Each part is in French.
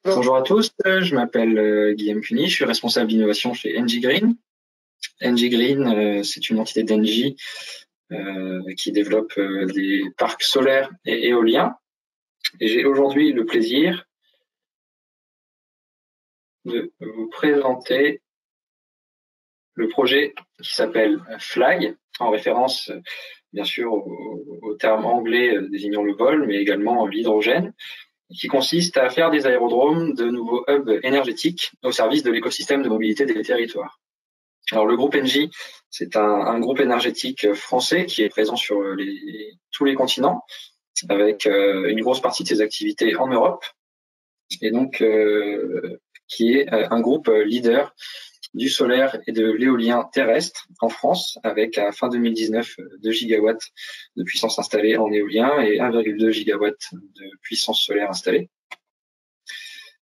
Bonjour à tous, je m'appelle Guillaume Cuny, je suis responsable d'innovation chez Engie Green. Engie Green, c'est une entité d'Engie qui développe des parcs solaires et éoliens. Et j'ai aujourd'hui le plaisir de vous présenter le projet qui s'appelle FLAG, en référence bien sûr au terme anglais désignant le vol, mais également l'hydrogène, qui consiste à faire des aérodromes de nouveaux hubs énergétiques au service de l'écosystème de mobilité des territoires. Alors le groupe Engie, c'est un groupe énergétique français qui est présent sur tous les continents, avec une grosse partie de ses activités en Europe, et donc qui est un groupe leader du solaire et de l'éolien terrestre en France, avec à fin 2019 2 gigawatts de puissance installée en éolien et 1,2 gigawatts de puissance solaire installée.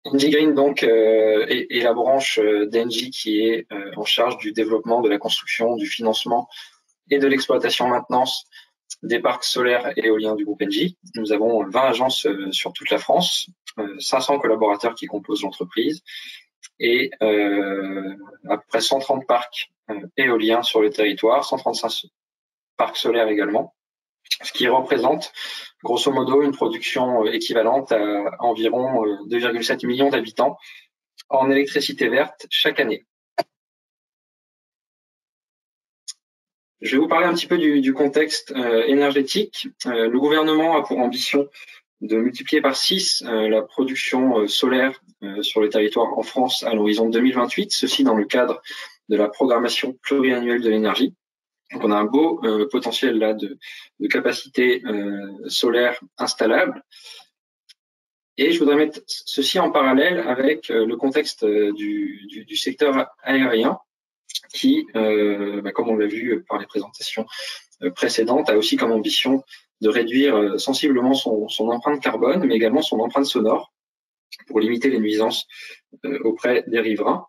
Engie Green donc est la branche d'Engie qui est en charge du développement, de la construction, du financement et de l'exploitation maintenance des parcs solaires et éoliens du groupe Engie. Nous avons 20 agences sur toute la France, 500 collaborateurs qui composent l'entreprise et à peu près 130 parcs éoliens sur le territoire, 135 parcs solaires également, ce qui représente grosso modo une production équivalente à environ 2,7 millions d'habitants en électricité verte chaque année. Je vais vous parler un petit peu du contexte énergétique. Le gouvernement a pour ambition de multiplier par 6 la production solaire sur le territoire en France à l'horizon 2028, ceci dans le cadre de la programmation pluriannuelle de l'énergie. Donc on a un beau potentiel là de capacité solaire installable. Et je voudrais mettre ceci en parallèle avec le contexte du secteur aérien qui, comme on l'a vu par les présentations précédentes, a aussi comme ambition de réduire sensiblement son empreinte carbone, mais également son empreinte sonore pour limiter les nuisances auprès des riverains.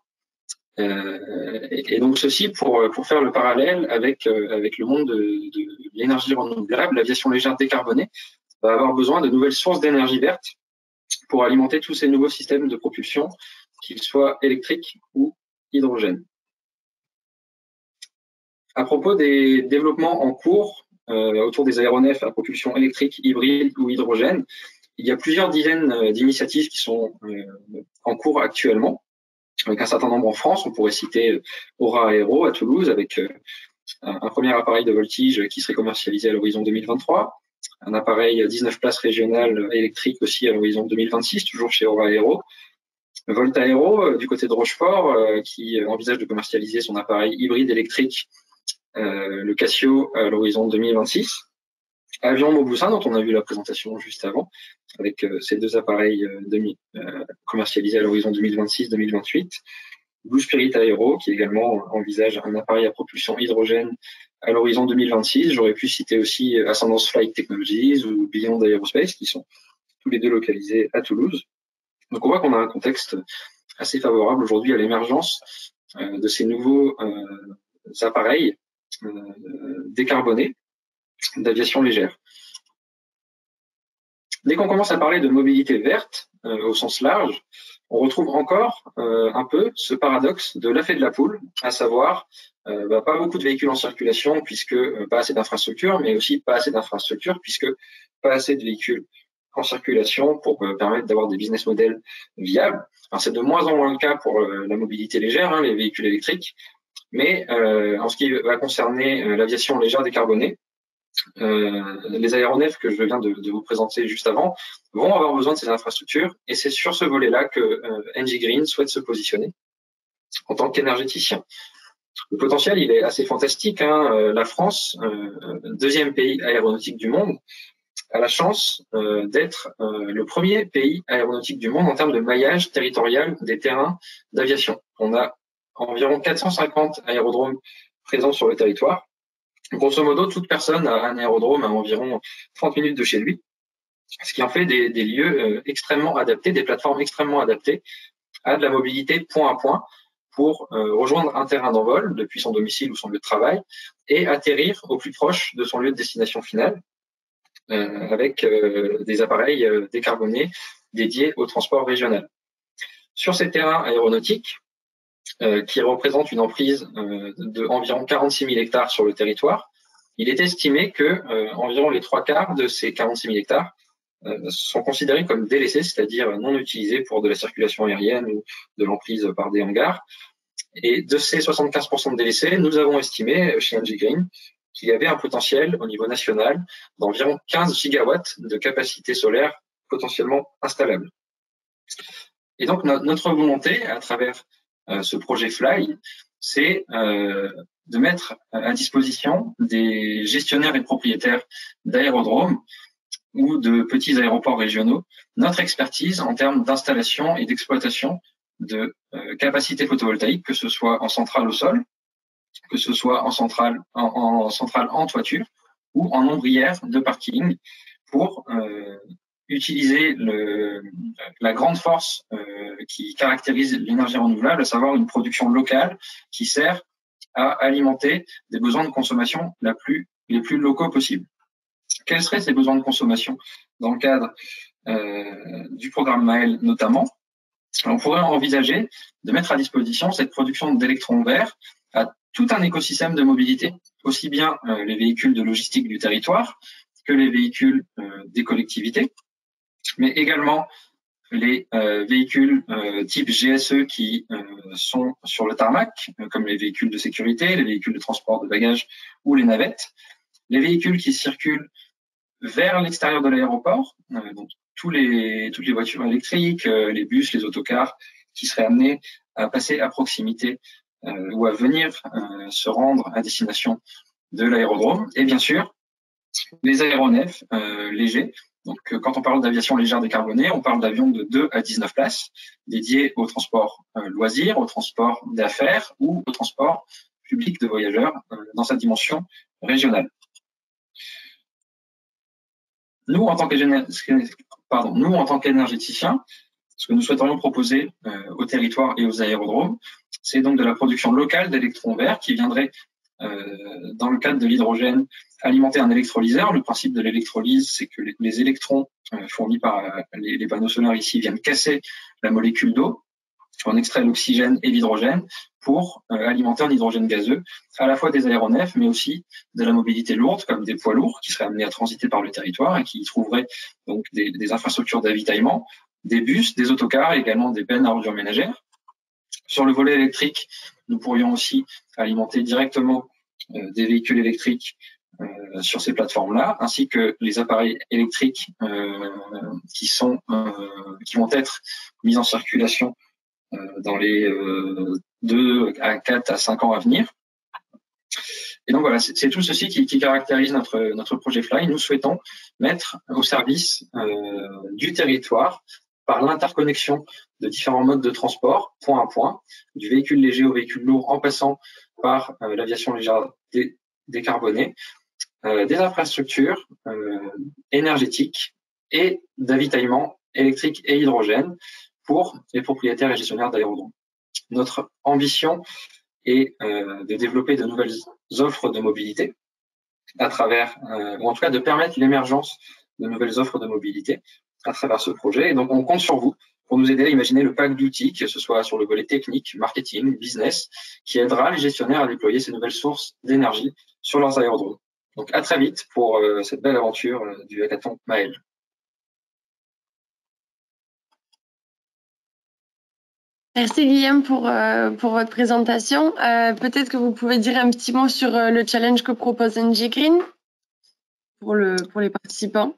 Et donc ceci pour faire le parallèle avec le monde de l'énergie renouvelable. L'aviation légère décarbonée va avoir besoin de nouvelles sources d'énergie verte pour alimenter tous ces nouveaux systèmes de propulsion, qu'ils soient électriques ou hydrogène. À propos des développements en cours autour des aéronefs à propulsion électrique, hybride ou hydrogène, il y a plusieurs dizaines d'initiatives qui sont en cours actuellement, avec un certain nombre en France. On pourrait citer Aura Aero à Toulouse, avec un premier appareil de voltige qui serait commercialisé à l'horizon 2023, un appareil à 19 places régionales électrique aussi à l'horizon 2026, toujours chez Aura Aero. Volta Aero, du côté de Rochefort, qui envisage de commercialiser son appareil hybride électrique, le Cassio, à l'horizon 2026. Avion Mauboussin, dont on a vu la présentation juste avant, avec ces deux appareils commercialisés à l'horizon 2026-2028. Blue Spirit Aero, qui également envisage un appareil à propulsion hydrogène à l'horizon 2026. J'aurais pu citer aussi Ascendance Flight Technologies ou Beyond Aerospace, qui sont tous les deux localisés à Toulouse. Donc on voit qu'on a un contexte assez favorable aujourd'hui à l'émergence de ces nouveaux appareils décarbonés d'aviation légère. Dès qu'on commence à parler de mobilité verte au sens large, on retrouve encore un peu ce paradoxe de l'œuf et de la poule, à savoir pas beaucoup de véhicules en circulation puisque pas assez d'infrastructures, mais aussi pas assez d'infrastructures puisque pas assez de véhicules en circulation pour permettre d'avoir des business models viables. Alors c'est de moins en moins le cas pour la mobilité légère, les véhicules électriques, mais en ce qui va concerner l'aviation légère décarbonée, les aéronefs que je viens de vous présenter juste avant vont avoir besoin de ces infrastructures, et c'est sur ce volet-là que Engie Green souhaite se positionner en tant qu'énergéticien. Le potentiel, il est assez fantastique. La France, deuxième pays aéronautique du monde, a la chance d'être le premier pays aéronautique du monde en termes de maillage territorial des terrains d'aviation. On a environ 450 aérodromes présents sur le territoire. Grosso modo, toute personne a un aérodrome à environ 30 minutes de chez lui, ce qui en fait des lieux extrêmement adaptés, des plateformes extrêmement adaptées à de la mobilité point à point pour rejoindre un terrain d'envol depuis son domicile ou son lieu de travail et atterrir au plus proche de son lieu de destination finale avec des appareils décarbonés dédiés au transport régional. Sur ces terrains aéronautiques, qui représentent une emprise d'environ 46 000 hectares sur le territoire, il est estimé que environ les 3/4 de ces 46 000 hectares sont considérés comme délaissés, c'est-à-dire non utilisés pour de la circulation aérienne ou de l'emprise par des hangars. Et de ces 75% de délaissés, nous avons estimé chez Engie Green qu'il y avait un potentiel au niveau national d'environ 15 gigawatts de capacité solaire potentiellement installable. Et donc notre volonté à travers ce projet Fly, c'est de mettre à disposition des gestionnaires et propriétaires d'aérodromes ou de petits aéroports régionaux notre expertise en termes d'installation et d'exploitation de capacités photovoltaïques, que ce soit en centrale au sol, que ce soit en centrale en toiture ou en ombrière de parking, pour utiliser la grande force qui caractérise l'énergie renouvelable, à savoir une production locale qui sert à alimenter des besoins de consommation les plus locaux possibles. Quels seraient ces besoins de consommation dans le cadre du programme Maël notamment? On pourrait envisager de mettre à disposition cette production d'électrons verts à tout un écosystème de mobilité, aussi bien les véhicules de logistique du territoire que les véhicules des collectivités, mais également les véhicules type GSE qui sont sur le tarmac, comme les véhicules de sécurité, les véhicules de transport de bagages ou les navettes, les véhicules qui circulent vers l'extérieur de l'aéroport, donc toutes les voitures électriques, les bus, les autocars qui seraient amenés à passer à proximité ou à venir se rendre à destination de l'aérodrome, et bien sûr les aéronefs légers. Donc quand on parle d'aviation légère décarbonée, on parle d'avions de 2 à 19 places dédiés au transport loisirs, au transport d'affaires ou au transport public de voyageurs dans sa dimension régionale. Nous, en tant qu'énergéticiens, ce que nous souhaiterions proposer aux territoires et aux aérodromes, c'est donc de la production locale d'électrons verts qui viendraient, dans le cadre de l'hydrogène, alimenter un électrolyseur. Le principe de l'électrolyse, c'est que les électrons fournis par les panneaux solaires ici viennent casser la molécule d'eau. On extrait l'oxygène et l'hydrogène pour alimenter en hydrogène gazeux à la fois des aéronefs, mais aussi de la mobilité lourde, comme des poids lourds qui seraient amenés à transiter par le territoire et qui y trouveraient donc des infrastructures d'avitaillement, des bus, des autocars et également des bennes à ordures ménagères. Sur le volet électrique, nous pourrions aussi alimenter directement des véhicules électriques sur ces plateformes-là, ainsi que les appareils électriques qui vont être mis en circulation dans les 2 à 4 à 5 ans à venir. Et donc voilà, c'est tout ceci qui caractérise notre projet Fly. Nous souhaitons mettre au service du territoire, par l'interconnexion de différents modes de transport, point à point, du véhicule léger au véhicule lourd, en passant par l'aviation légère décarbonée, des infrastructures énergétiques et d'avitaillement électrique et hydrogène pour les propriétaires et gestionnaires d'aérodromes. Notre ambition est de développer de nouvelles offres de mobilité à travers, ou en tout cas de permettre l'émergence de nouvelles offres de mobilité à travers ce projet. Et donc, on compte sur vous pour nous aider à imaginer le pack d'outils, que ce soit sur le volet technique, marketing, business, qui aidera les gestionnaires à déployer ces nouvelles sources d'énergie sur leurs aérodromes. Donc, à très vite pour cette belle aventure du hackathon Maël. Merci Guillaume pour votre présentation. Peut-être que vous pouvez dire un petit mot sur le challenge que propose Engie Green pour les participants.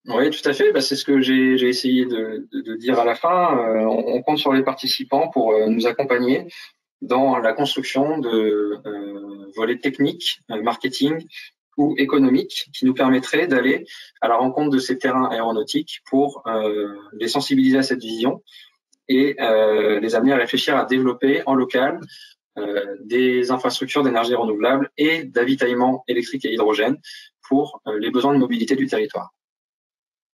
Oui, tout à fait. C'est ce que j'ai essayé de dire à la fin. On compte sur les participants pour nous accompagner dans la construction de volets techniques, marketing ou économiques qui nous permettraient d'aller à la rencontre de ces terrains aéronautiques pour les sensibiliser à cette vision et les amener à réfléchir à développer en local des infrastructures d'énergie renouvelable et d'avitaillement électrique et hydrogène pour les besoins de mobilité du territoire.